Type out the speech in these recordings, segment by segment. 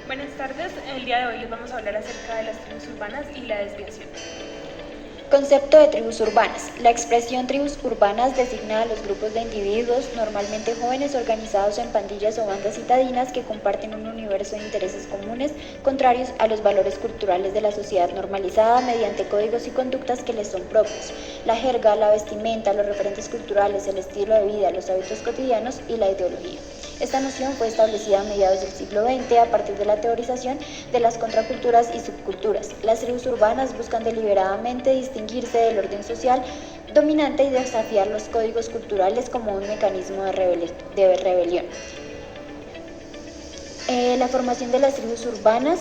Buenas tardes, el día de hoy les vamos a hablar acerca de las tribus urbanas y la desviación. Concepto de tribus urbanas. La expresión tribus urbanas designa a los grupos de individuos, normalmente jóvenes, organizados en pandillas o bandas citadinas que comparten un universo de intereses comunes contrarios a los valores culturales de la sociedad normalizada mediante códigos y conductas que les son propios. La jerga, la vestimenta, los referentes culturales, el estilo de vida, los hábitos cotidianos y la ideología. Esta noción fue establecida a mediados del siglo XX a partir de la teorización de las contraculturas y subculturas. Las tribus urbanas buscan deliberadamente distinguirse del orden social dominante y desafiar los códigos culturales como un mecanismo de rebelión. La formación de las tribus urbanas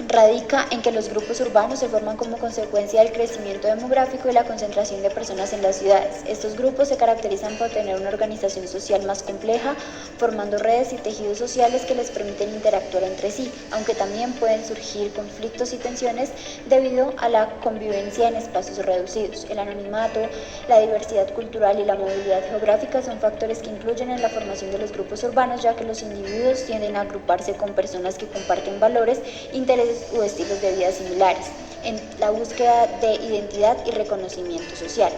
radica en que los grupos urbanos se forman como consecuencia del crecimiento demográfico y la concentración de personas en las ciudades. Estos grupos se caracterizan por tener una organización social más compleja, formando redes y tejidos sociales que les permiten interactuar entre sí, aunque también pueden surgir conflictos y tensiones debido a la convivencia en espacios reducidos. El anonimato, la diversidad cultural y la movilidad geográfica son factores que influyen en la formación de los grupos urbanos, ya que los individuos tienden a agruparse con personas que comparten valores, intereses o estilos de vida similares, en la búsqueda de identidad y reconocimiento social.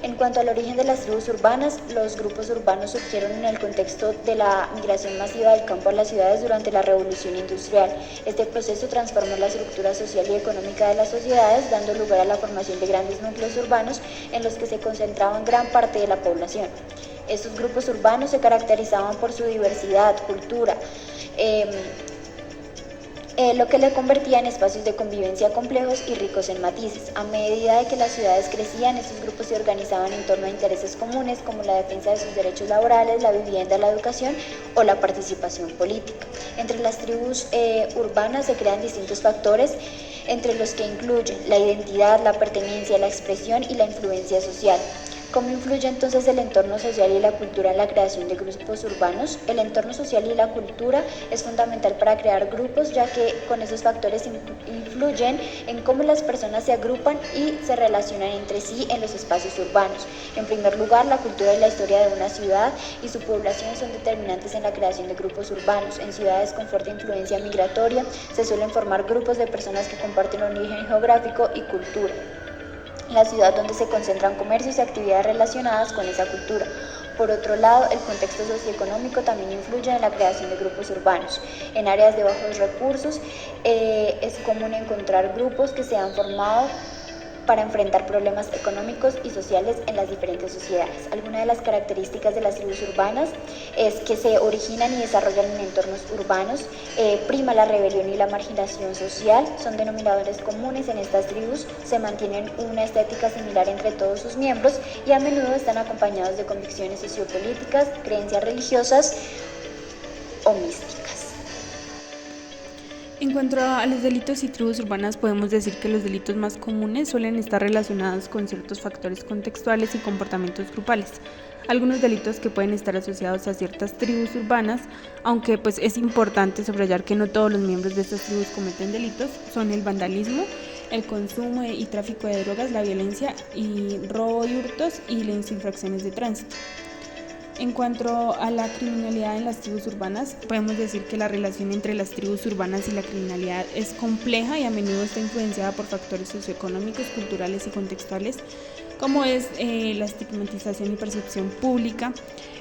En cuanto al origen de las tribus urbanas, los grupos urbanos surgieron en el contexto de la migración masiva del campo a las ciudades durante la Revolución Industrial. Este proceso transformó la estructura social y económica de las sociedades, dando lugar a la formación de grandes núcleos urbanos en los que se concentraban gran parte de la población. Estos grupos urbanos se caracterizaban por su diversidad, cultura, lo que le convertía en espacios de convivencia complejos y ricos en matices. A medida de que las ciudades crecían, estos grupos se organizaban en torno a intereses comunes como la defensa de sus derechos laborales, la vivienda, la educación o la participación política. Entre las tribus urbanas se crean distintos factores, entre los que incluyen la identidad, la pertenencia, la expresión y la influencia social. ¿Cómo influye entonces el entorno social y la cultura en la creación de grupos urbanos? El entorno social y la cultura es fundamental para crear grupos, ya que con esos factores influyen en cómo las personas se agrupan y se relacionan entre sí en los espacios urbanos. En primer lugar, la cultura y la historia de una ciudad y su población son determinantes en la creación de grupos urbanos. En ciudades con fuerte influencia migratoria se suelen formar grupos de personas que comparten origen geográfico y cultura. La ciudad donde se concentran comercios y actividades relacionadas con esa cultura. Por otro lado, el contexto socioeconómico también influye en la creación de grupos urbanos. En áreas de bajos recursos es común encontrar grupos que se han formado para enfrentar problemas económicos y sociales en las diferentes sociedades. Algunas de las características de las tribus urbanas es que se originan y desarrollan en entornos urbanos, prima la rebelión y la marginación social, son denominadores comunes en estas tribus, se mantienen una estética similar entre todos sus miembros y a menudo están acompañados de convicciones sociopolíticas, creencias religiosas o místicas. En cuanto a los delitos y tribus urbanas, podemos decir que los delitos más comunes suelen estar relacionados con ciertos factores contextuales y comportamientos grupales. Algunos delitos que pueden estar asociados a ciertas tribus urbanas, aunque pues es importante subrayar que no todos los miembros de estas tribus cometen delitos, son el vandalismo, el consumo y tráfico de drogas, la violencia y robo y hurtos y las infracciones de tránsito. En cuanto a la criminalidad en las tribus urbanas, podemos decir que la relación entre las tribus urbanas y la criminalidad es compleja y a menudo está influenciada por factores socioeconómicos, culturales y contextuales, como es la estigmatización y percepción pública,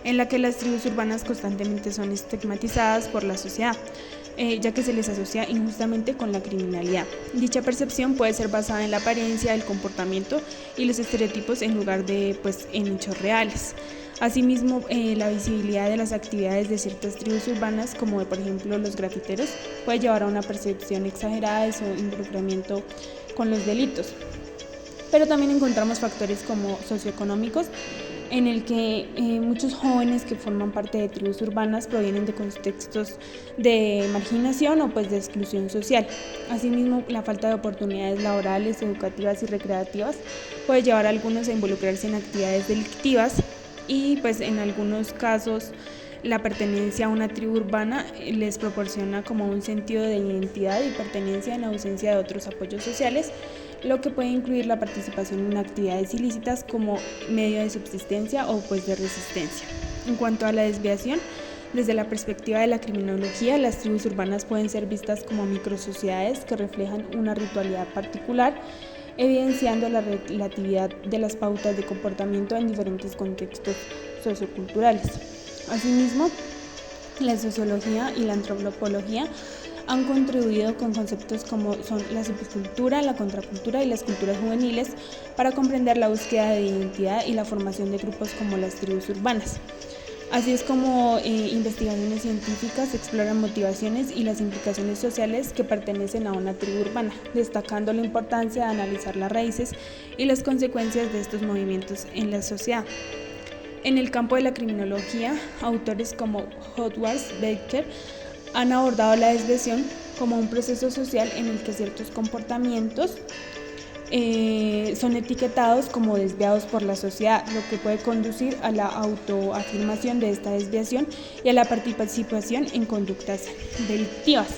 en la que las tribus urbanas constantemente son estigmatizadas por la sociedad, ya que se les asocia injustamente con la criminalidad. Dicha percepción puede ser basada en la apariencia, el comportamiento y los estereotipos en lugar de en hechos reales. Asimismo, la visibilidad de las actividades de ciertas tribus urbanas, como por ejemplo los grafiteros, puede llevar a una percepción exagerada de su involucramiento con los delitos. Pero también encontramos factores como socioeconómicos, en el que muchos jóvenes que forman parte de tribus urbanas provienen de contextos de marginación o de exclusión social. Asimismo, la falta de oportunidades laborales, educativas y recreativas puede llevar a algunos a involucrarse en actividades delictivas y en algunos casos la pertenencia a una tribu urbana les proporciona como un sentido de identidad y pertenencia en ausencia de otros apoyos sociales, lo que puede incluir la participación en actividades ilícitas como medio de subsistencia o de resistencia. En cuanto a la desviación, Desde la perspectiva de la criminología, las tribus urbanas pueden ser vistas como microsociedades que reflejan una ritualidad particular, evidenciando la relatividad de las pautas de comportamiento en diferentes contextos socioculturales. Asimismo, la sociología y la antropología han contribuido con conceptos como son la subcultura, la contracultura y las culturas juveniles para comprender la búsqueda de identidad y la formación de grupos como las tribus urbanas. Así es como investigaciones científicas exploran motivaciones y las implicaciones sociales que pertenecen a una tribu urbana, destacando la importancia de analizar las raíces y las consecuencias de estos movimientos en la sociedad. En el campo de la criminología, autores como Howard Becker han abordado la desviación como un proceso social en el que ciertos comportamientos son etiquetados como desviados por la sociedad, lo que puede conducir a la autoafirmación de esta desviación y a la participación en conductas delictivas.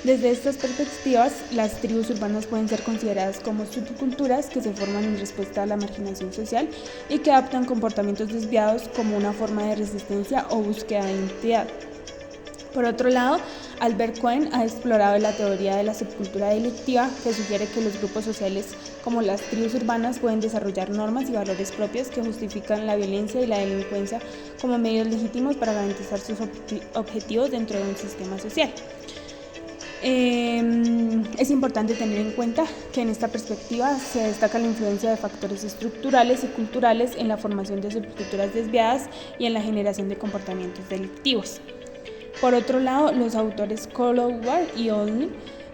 Desde estas perspectivas, las tribus urbanas pueden ser consideradas como subculturas que se forman en respuesta a la marginación social y que adoptan comportamientos desviados como una forma de resistencia o búsqueda de identidad. Por otro lado, Albert Cohen ha explorado la teoría de la subcultura delictiva, que sugiere que los grupos sociales como las tribus urbanas pueden desarrollar normas y valores propios que justifican la violencia y la delincuencia como medios legítimos para garantizar sus objetivos dentro de un sistema social. Es importante tener en cuenta que en esta perspectiva se destaca la influencia de factores estructurales y culturales en la formación de subculturas desviadas y en la generación de comportamientos delictivos. Por otro lado, los autores Colowar y Olney,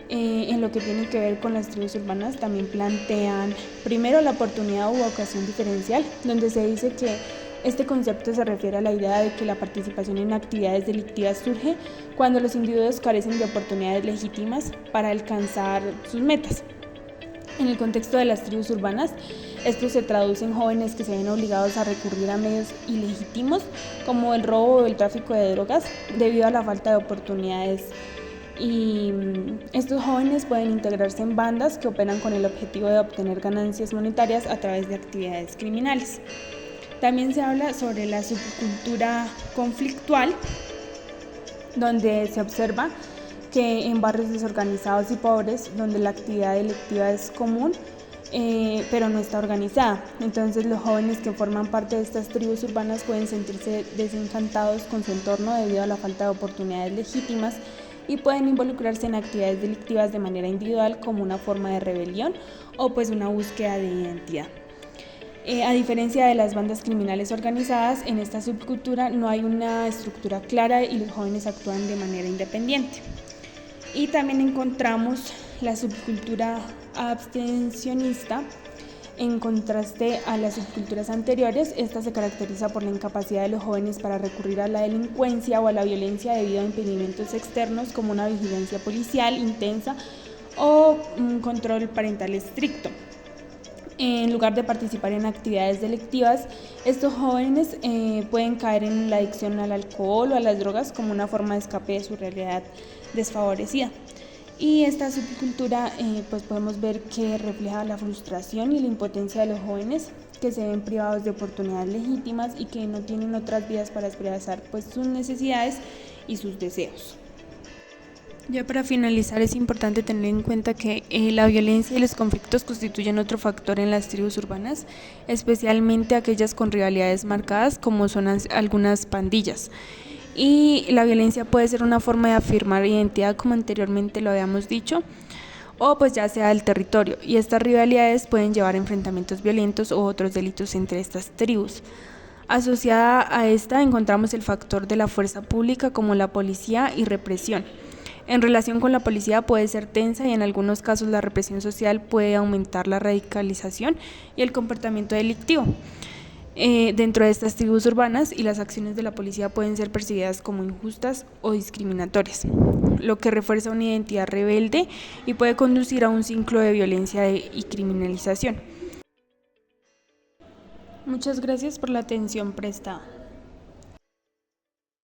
en lo que tiene que ver con las tribus urbanas, también plantean primero la oportunidad u ocasión diferencial, donde se dice que este concepto se refiere a la idea de que la participación en actividades delictivas surge cuando los individuos carecen de oportunidades legítimas para alcanzar sus metas. En el contexto de las tribus urbanas, esto se traduce en jóvenes que se ven obligados a recurrir a medios ilegítimos como el robo o el tráfico de drogas debido a la falta de oportunidades. Y estos jóvenes pueden integrarse en bandas que operan con el objetivo de obtener ganancias monetarias a través de actividades criminales. También se habla sobre la subcultura conflictual, donde se observa que en barrios desorganizados y pobres, donde la actividad delictiva es común, pero no está organizada. Entonces los jóvenes que forman parte de estas tribus urbanas pueden sentirse desencantados con su entorno debido a la falta de oportunidades legítimas y pueden involucrarse en actividades delictivas de manera individual como una forma de rebelión o pues una búsqueda de identidad. A diferencia de las bandas criminales organizadas, en esta subcultura no hay una estructura clara y los jóvenes actúan de manera independiente. Y también encontramos la subcultura abstencionista. En contraste a las subculturas anteriores, esta se caracteriza por la incapacidad de los jóvenes para recurrir a la delincuencia o a la violencia debido a impedimentos externos como una vigilancia policial intensa o un control parental estricto. En lugar de participar en actividades delictivas, estos jóvenes pueden caer en la adicción al alcohol o a las drogas como una forma de escape de su realidad desfavorecida. Y esta subcultura pues podemos ver que refleja la frustración y la impotencia de los jóvenes que se ven privados de oportunidades legítimas y que no tienen otras vías para expresar pues sus necesidades y sus deseos. Ya para finalizar, es importante tener en cuenta que la violencia y los conflictos constituyen otro factor en las tribus urbanas, especialmente aquellas con rivalidades marcadas como son algunas pandillas. Y la violencia puede ser una forma de afirmar identidad, como anteriormente lo habíamos dicho, o pues ya sea el territorio, y estas rivalidades pueden llevar a enfrentamientos violentos u otros delitos entre estas tribus. Asociada a esta encontramos el factor de la fuerza pública como la policía y represión. En relación con la policía puede ser tensa y en algunos casos la represión social puede aumentar la radicalización y el comportamiento delictivo dentro de estas tribus urbanas, y las acciones de la policía pueden ser percibidas como injustas o discriminatorias, lo que refuerza una identidad rebelde y puede conducir a un ciclo de violencia y criminalización. Muchas gracias por la atención prestada.